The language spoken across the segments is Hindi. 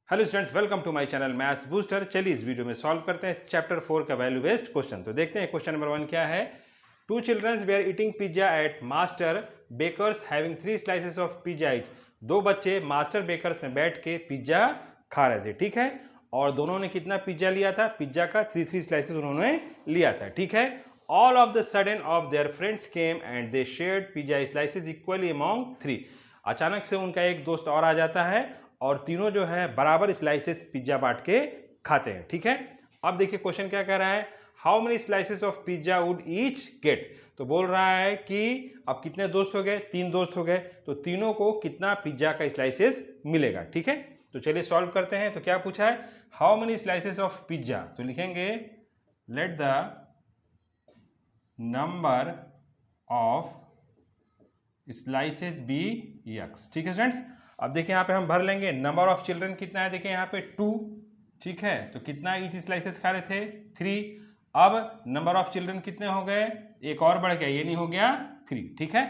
Hello students, welcome to my channel maths booster. चलिए इस वीडियो में सॉल्व करते हैं चैप्टर 4 का वैल्यू बेस्ड क्वेश्चन। तो देखते हैं क्वेश्चन नंबर 1 क्या है। Two childrens were eating pizza at master bakers having 3 slices of pizza each. दो बच्चे मास्टर बेकर्स में बैठ के पिज्जा खा रहे थे, ठीक है। और दोनों ने कितना पिज्जा लिया था? पिज्जा का 3 स्लाइसेस उन्होंने लिया था, ठीक है। All of the sudden of their friends came and they shared pizza slices equally among 3। अचानक से उनका एक दोस्त और आ जाता है और तीनों जो है बराबर स्लाइसेस पिज्जा बांट के खाते हैं, ठीक है। अब देखिए क्वेश्चन क्या कह रहा है, how many slices of pizza would each get. तो बोल रहा है कि अब कितने दोस्त हो गए? 3 दोस्त हो गए, तो तीनों को कितना पिज्जा का स्लाइसेस मिलेगा, ठीक है। तो चलिए सॉल्व करते हैं। तो क्या पूछा है, how many slices of pizza. तो लिखेंगे let the number of slices be x, ठीक है स्टूडेंट्स। अब देखिए यहाँ पे हम भर लेंगे नंबर ऑफ चिल्ड्रन कितना है, देखिए यहाँ पे 2, ठीक है। तो कितना ईच स्लाइसेस खा रहे थे? 3। अब नंबर ऑफ चिल्ड्रन कितने हो गए? एक और बढ़ गया, ये नहीं हो गया 3, ठीक है।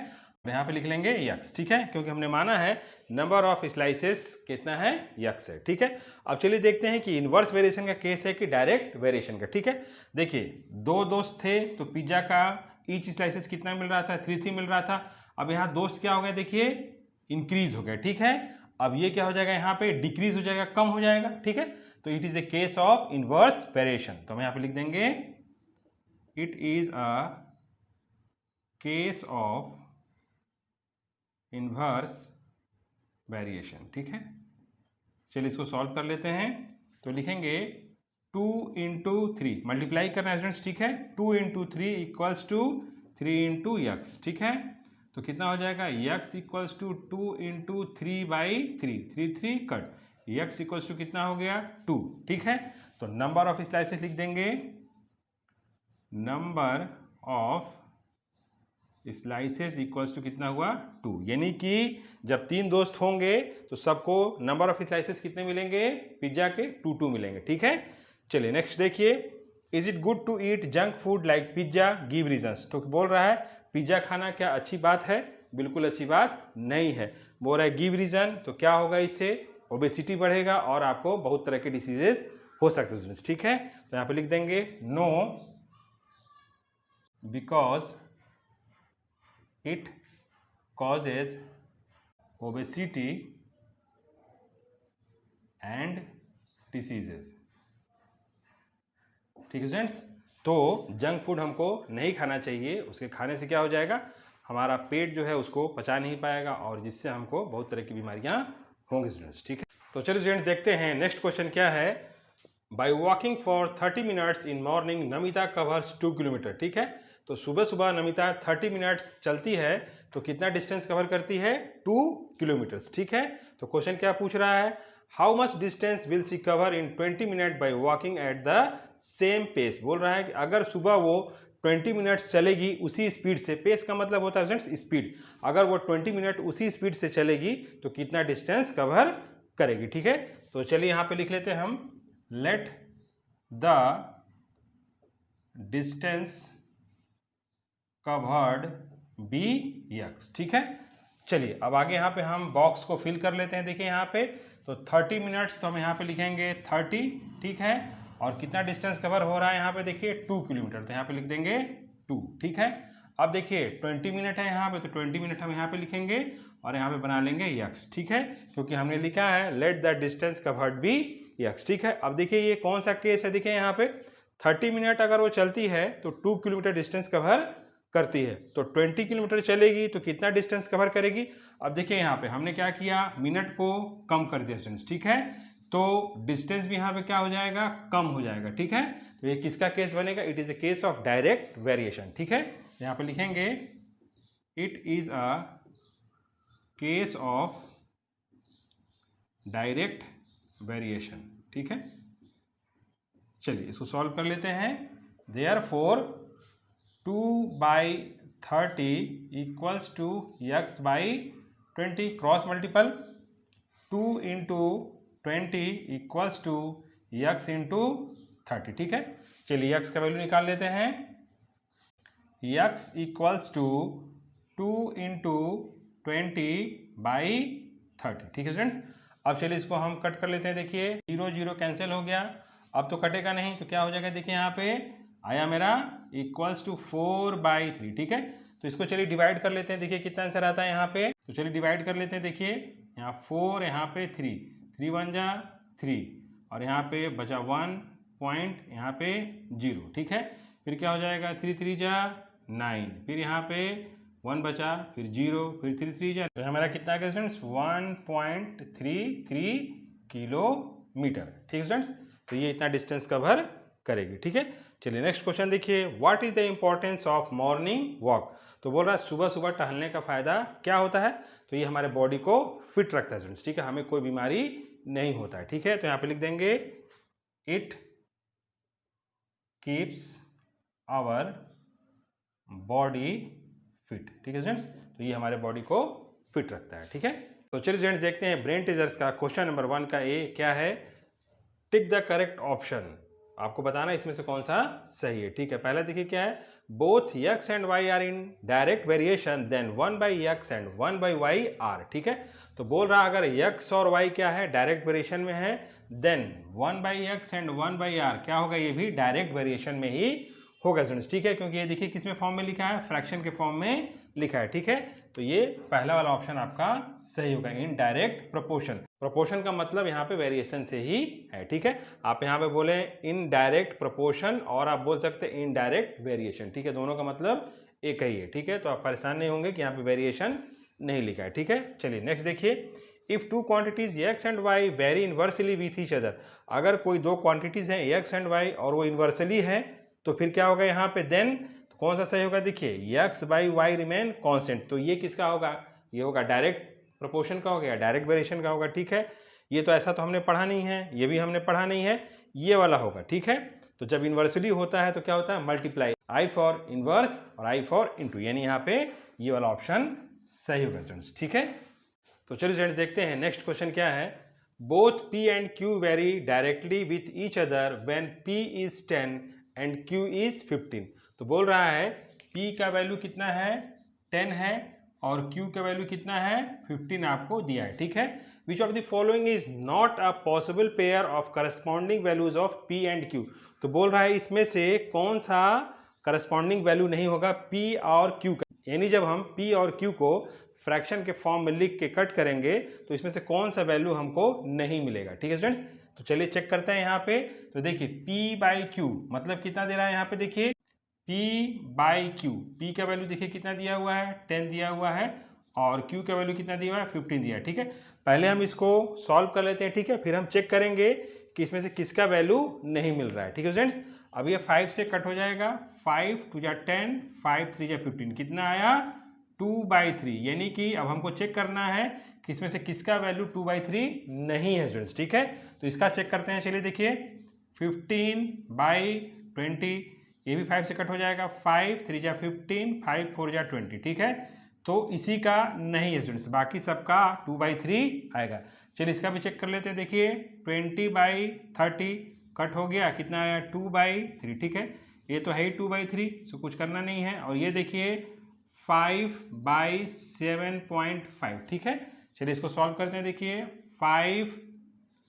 यहाँ पे लिख लेंगे यक्स, ठीक है, क्योंकि हमने माना है नंबर ऑफ स्लाइसेस कितना है, यक्स है, ठीक है। अब चलिए देखते हैं कि इनवर्स वेरिएशन का केस है कि डायरेक्ट वेरिएशन का, ठीक है। देखिए दो दोस्त थे तो पिज्जा का ईच स्लाइसेस कितना मिल रहा था? 3 मिल रहा था। अब यहाँ दोस्त क्या हो गया, देखिए इंक्रीज हो गया, ठीक है। अब ये क्या हो जाएगा, यहाँ पे डिक्रीज हो जाएगा, कम हो जाएगा, ठीक है। तो it is a case of inverse variation. तो हम यहाँ पे लिख देंगे it is a case of inverse variation, ठीक है। चलिए इसको सॉल्व कर लेते हैं। तो लिखेंगे 2 इंटू 3, मल्टीप्लाई करना है स्टूडेंट्स, ठीक है। 2 into 3 equals to 3 into x, ठीक है। तो कितना हो जाएगा, x equals to 2 into 3/3, 3 cut, x equals to कितना हो गया 2, ठीक है। तो नंबर ऑफ स्लाइसेस लिख देंगे number of slices equals to कितना हुआ 2, यानी कि जब 3 दोस्त होंगे तो सबको नंबर ऑफ स्लाइसेस कितने मिलेंगे? पिज्जा के 2 मिलेंगे, ठीक है। चलिए नेक्स्ट देखिए, is it good to eat junk food like pizza, give reasons. तो बोल रहा है पिज्जा खाना क्या अच्छी बात है? बिल्कुल अच्छी बात नहीं है। बोल रहा है गिव रीजन, तो क्या होगा, इससे ओबेसिटी बढ़ेगा और आपको बहुत तरह के डिसीजेस हो सकते हैं, ठीक है। तो यहाँ पे लिख देंगे no because it causes obesity and diseases, ठीक है स्टूडेंट्स। तो जंक फूड हमको नहीं खाना चाहिए, उसके खाने से क्या हो जाएगा, हमारा पेट जो है उसको पचा नहीं पाएगा और जिससे हमको बहुत तरह की बीमारियां होंगी स्टूडेंट्स, ठीक है। तो चलिए स्टूडेंट्स देखते हैं नेक्स्ट क्वेश्चन क्या है। By walking for 30 minutes in morning Namita covers 2 kilometre, ठीक है। तो सुबह सुबह नमिता 30 मिनट्स चलती है तो कितना डिस्टेंस कवर करती है? 2 किलोमीटर्स, ठीक है। तो क्वेश्चन क्या पूछ रहा है, how much distance will she cover in 20 minute by walking at the same pace. बोल रहा है कि अगर सुबह वो 20 मिनट्स चलेगी उसी स्पीड से, पेस का मतलब होता है फ्रेंड्स स्पीड, अगर वो 20 मिनट उसी स्पीड से चलेगी तो कितना डिस्टेंस कवर करेगी, ठीक है। तो चलिए यहाँ पे लिख लेते हैं हम, let the distance covered be x, ठीक है। चलिए अब आगे यहाँ पे हम बॉक्स को फिल कर लेते हैं। देखिए यहाँ पे तो 30 मिनट्स, तो हम यहाँ पे लिखेंगे 30, ठीक है। और कितना डिस्टेंस कवर हो रहा है यहाँ पे, देखिए 2 किलोमीटर, तो यहाँ पे लिख देंगे 2, ठीक है। अब देखिए 20 मिनट है यहाँ पे, तो 20 मिनट हम यहाँ पे लिखेंगे और यहाँ पे बना लेंगे यक्स, ठीक है, क्योंकि हमने लिखा है let the distance covered be x, ठीक है। अब देखिए ये कौन सा केस है, देखिए यहाँ पे 30 मिनट अगर वो चलती है तो 2 किलोमीटर डिस्टेंस कवर करती है, तो 20 किलोमीटर चलेगी तो कितना डिस्टेंस कवर करेगी। अब देखिए यहाँ पे हमने क्या किया, मिनट को कम कर दिया स्टूडेंट्स, ठीक है। तो डिस्टेंस भी यहाँ पे क्या हो जाएगा, कम हो जाएगा, ठीक है। तो ये किसका केस बनेगा, it is a case of direct variation, ठीक है। यहाँ पे लिखेंगे it is a case of direct variation, ठीक है। चलिए इसको सॉल्व कर लेते हैं। Therefore 2/30 equals to x/20, cross multiple 2 into 20 equals to x into 30, ठीक है। चलिए x का वैल्यू निकाल लेते हैं, x इक्वल्स टू 2 इंटू 20/30, ठीक है स्टूडेंट्स। अब चलिए इसको हम कट कर लेते हैं। देखिए 0 0 कैंसिल हो गया, अब तो कटेगा नहीं, तो क्या हो जाएगा, देखिए यहाँ पे आया मेरा इक्वल्स टू 4/3। ठीक है, तो इसको चलिए डिवाइड कर लेते हैं। देखिए कितना आंसर आता है यहाँ पे, तो चलिए डिवाइड कर लेते हैं। देखिए यहाँ 4, यहाँ पे 3, 3 1 जा 3, और यहाँ पे बचा 1 पॉइंट, यहाँ पे 0। ठीक है, फिर क्या हो जाएगा, 3 3 जा 9, फिर यहाँ पे 1 बचा, फिर 0, फिर 3 3 जा, तो हमारा कितना आ गया स्टूडेंट्स, 1.33 किलोमीटर। ठीक है स्टूडेंट्स, तो ये इतना डिस्टेंस कवर करेगी। ठीक है, चलिए नेक्स्ट क्वेश्चन देखिए, what is the importance of morning walk. तो बोल रहा है सुबह सुबह टहलने का फायदा क्या होता है, तो ये हमारे बॉडी को फिट रखता है स्टूडेंट्स। ठीक है, हमें कोई बीमारी नहीं होता है। ठीक है, तो यहाँ पे लिख देंगे it keeps our body fit. ठीक है स्टूडेंट्स, तो ये हमारे बॉडी को फिट रखता है। ठीक है, तो चलिए स्टूडेंट्स देखते हैं ब्रेन टीजर्स का क्वेश्चन नंबर 1 का ए क्या है, टिक द करेक्ट ऑप्शन। आपको बताना इसमें से कौन सा सही है। ठीक है, पहला देखिए क्या है, both x and y are in direct variation then 1/x and 1/y are. ठीक है, तो बोल रहा अगर x और y क्या है, डायरेक्ट वेरिएशन में है, देन 1/x एंड 1/r क्या होगा, ये भी डायरेक्ट वेरिएशन में ही होगा स्टूडेंट्स। ठीक है, क्योंकि ये देखिए किस में फॉर्म में लिखा है, फ्रैक्शन के फॉर्म में लिखा है। ठीक है, तो ये पहला वाला ऑप्शन आपका सही होगा, इन डायरेक्ट प्रोपोर्शन। प्रोपोर्शन का मतलब यहाँ पे वेरिएशन से ही है। ठीक है, आप यहाँ पे बोले इन डायरेक्ट प्रोपोर्शन और आप बोल सकते हैं इन डायरेक्ट वेरिएशन। ठीक है, दोनों का मतलब एक ही है। ठीक है, तो आप परेशान नहीं होंगे कि यहाँ पे वेरिएशन नहीं लिखा है। ठीक है, चलिए नेक्स्ट देखिए, if two quantities x and y very inversely with each other. अगर कोई दो क्वांटिटीज हैं x एंड y और वो इनवर्सली है, तो फिर क्या होगा यहाँ पे, देन तो कौन सा सही होगा, देखिए x/y रिमेन कांस्टेंट। तो ये किसका होगा, ये होगा डायरेक्ट प्रोपोर्शन का हो गया, डायरेक्ट वेरिएशन का होगा। ठीक है, ये तो ऐसा तो हमने पढ़ा नहीं है, ये भी हमने पढ़ा नहीं है, ये वाला होगा। ठीक है, तो जब इनवर्सली होता है तो क्या होता है, मल्टीप्लाई, I फॉर इनवर्स और I फॉर इनटू, यानी यहाँ पे ये वाला ऑप्शन सही होगा स्टूडेंट्स। ठीक है, तो चलिए स्टूडेंट्स देखते हैं नेक्स्ट क्वेश्चन क्या है, both P and Q very directly with each other when P is 10 and Q is 15। तो बोल रहा है P का वैल्यू कितना है, 10 है, और Q का वैल्यू कितना है, 15 आपको दिया है। ठीक है, which of the following is not a possible pair of corresponding values of P and Q। तो बोल रहा है इसमें से कौन सा करस्पॉन्डिंग वैल्यू नहीं होगा P और Q का, यानी जब हम P और Q को फ्रैक्शन के फॉर्म में लिख के कट करेंगे तो इसमें से कौन सा वैल्यू हमको नहीं मिलेगा। ठीक है स्टूडेंट्स, तो चलिए चेक करते हैं यहाँ पे। तो देखिए P/Q मतलब कितना दे रहा है, यहाँ पे देखिए P/Q, P का वैल्यू देखिए कितना दिया हुआ है, 10 दिया हुआ है, और Q का वैल्यू कितना दिया हुआ है, 15 दिया है। ठीक है, पहले हम इसको सॉल्व कर लेते हैं। ठीक है, फिर हम चेक करेंगे कि इसमें से किसका वैल्यू नहीं मिल रहा है। ठीक है स्टूडेंट्स, अब ये 5 से कट हो जाएगा, 5 2 जा 10, 5 3 जा 15, कितना आया, 2/3। यानी कि अब हमको चेक करना है कि इसमें से किसका वैल्यू 2/3 नहीं है स्टूडेंट्स। ठीक है, तो इसका चेक करते हैं। चलिए देखिए 15/20, ये भी 5 से कट हो जाएगा, 5 3 जा 15, 5 4 जा 20। ठीक है, तो इसी का नहीं है स्टूडेंट्स, बाकी सबका 2/3 आएगा। चलिए इसका भी चेक कर लेते हैं। देखिए 20/30 कट हो गया, कितना आया, 2/3। ठीक है, ये तो है ही 2/3, सो कुछ करना नहीं है। और ये देखिए 5/7.5। ठीक है, चलिए इसको सॉल्व करते हैं। देखिए 5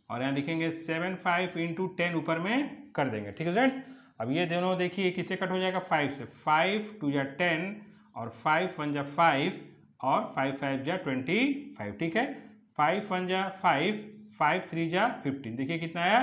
और यहाँ लिखेंगे 7, 5 इंटू 10 ऊपर में कर देंगे। ठीक है स्टूडेंट्स, अब ये दोनों देखिए किससे कट हो जाएगा, 5 से, 5 2 जा 10 और 5 1 जा 5 और 5 5 जा 25। ठीक है, 5 1 जा 5, 5 3 जा 15, देखिए कितना आया,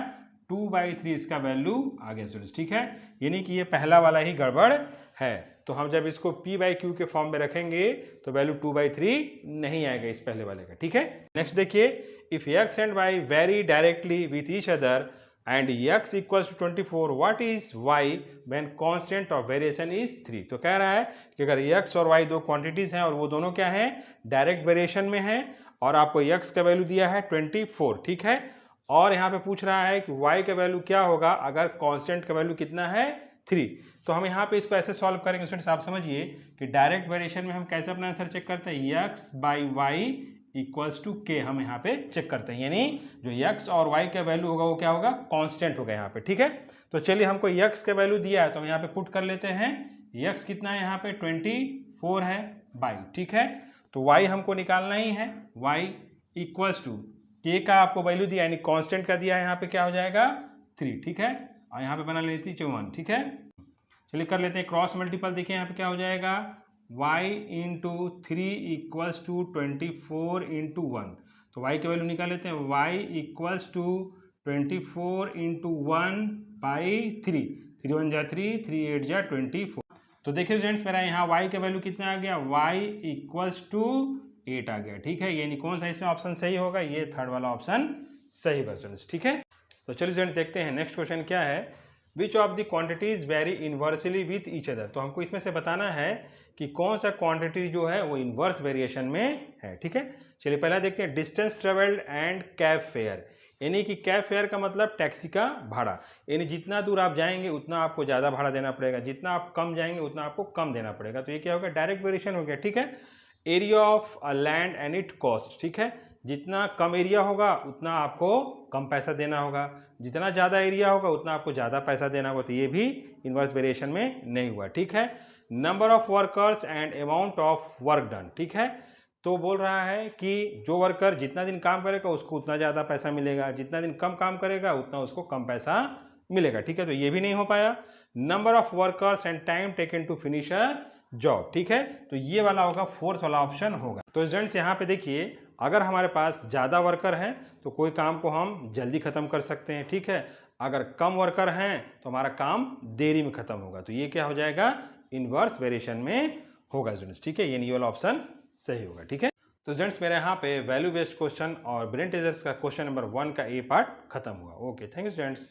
2/3 इसका वैल्यू आ गया स्टूडेंट्स। ठीक है, यानी कि ये पहला वाला ही गड़बड़ है। तो हम जब इसको P/Q के फॉर्म में रखेंगे तो वैल्यू 2/3 नहीं आएगा इस पहले वाले का। ठीक है, नेक्स्ट देखिए, if x and y vary directly with each other and x equals to 24, what is y when constant of variation is 3। तो कह रहा है कि अगर x और y दो क्वांटिटीज हैं और वो दोनों क्या हैं, डायरेक्ट वेरिएशन में है, और आपको x का वैल्यू दिया है 24। ठीक है, और यहाँ पे पूछ रहा है कि y का वैल्यू क्या होगा अगर कांस्टेंट का वैल्यू कितना है, 3। तो हम यहाँ पे इसको ऐसे सॉल्व करेंगे स्टूडेंट्स, आप समझिए कि डायरेक्ट वेरिएशन में हम कैसे अपना आंसर चेक करते हैं, x/y इक्वल्स टू k हम यहाँ पे चेक करते हैं, यानी जो x और y का वैल्यू होगा वो क्या होगा, कांस्टेंट होगा यहाँ पे। ठीक है, तो चलिए हमको x का वैल्यू दिया है तो हम यहाँ पे पुट कर लेते हैं, x कितना है यहाँ पे 24 है बाई। ठीक है, तो y हमको निकालना ही है, y इक्वल्स टू के का आपको वैल्यू दिया यानी कांस्टेंट का दिया है, यहाँ पे क्या हो जाएगा 3, ठीक है। और यहाँ पे बना लेती 1, ठीक है। चलिए कर लेते हैं क्रॉस मल्टीपल। देखिए यहाँ पे क्या हो जाएगा y into 3 equals to 24 into 1। तो y की वैल्यू निकाल लेते हैं, y equals to 24 into 1 by 3, 3 1 जा 3, 3 8 जा 24। तो देखिए स्टूडेंट्स मेरा यहाँ y का वैल्यू कितना आ गया, y इक्वल्स टू 8 आ गया, ठीक है। यानी कौन सा इसमें ऑप्शन सही होगा, ये थर्ड वाला ऑप्शन सही होगा स्टूडेंट्स, ठीक है। तो चलिए स्टूडेंट देखते हैं नेक्स्ट क्वेश्चन क्या है। Which of the quantities very inversely with each other. तो हमको इसमें से बताना है कि कौन सा क्वांटिटी जो है वो इन्वर्स वेरिएशन में है, ठीक है। चलिए पहला देखते हैं distance travelled and cab fair. यानी कि कैब फेयर का मतलब टैक्सी का भाड़ा, यानी जितना दूर आप जाएंगे उतना आपको ज़्यादा भाड़ा देना पड़ेगा, जितना आप कम जाएंगे उतना आपको कम देना पड़ेगा। तो ये क्या होगा, डायरेक्ट वेरिएशन हो गया, ठीक है। Area of land and it cost, ठीक है। जितना कम एरिया होगा उतना आपको कम पैसा देना होगा, जितना ज़्यादा एरिया होगा उतना आपको ज़्यादा पैसा देना होगा। तो ये भी इन्वर्स वेरिएशन में नहीं हुआ, ठीक है। Number of workers and amount of work done, ठीक है। तो बोल रहा है कि जो वर्कर जितना दिन काम करेगा उसको उतना ज़्यादा पैसा मिलेगा, जितना दिन कम काम करेगा उतना उसको कम पैसा मिलेगा, ठीक है। तो ये भी नहीं हो पाया। Number of workers and time taken to finish a job, ठीक है। तो ये वाला होगा, फोर्थ वाला ऑप्शन होगा। तो स्टूडेंट्स यहाँ पे देखिए, अगर हमारे पास ज़्यादा वर्कर हैं तो कोई काम को हम जल्दी ख़त्म कर सकते हैं, ठीक है। अगर कम वर्कर हैं तो हमारा काम देरी में ख़त्म होगा। तो ये क्या हो जाएगा, इन्वर्स वेरिएशन में होगा स्टूडेंट्स, ठीक है। ये वाला ऑप्शन सही होगा, ठीक है। तो स्टूडेंट्स मेरे यहाँ पे वैल्यू बेस्ड क्वेश्चन और ब्रेन टेजर्स का क्वेश्चन नंबर 1 का ए पार्ट खत्म हुआ। Okay, thank you students.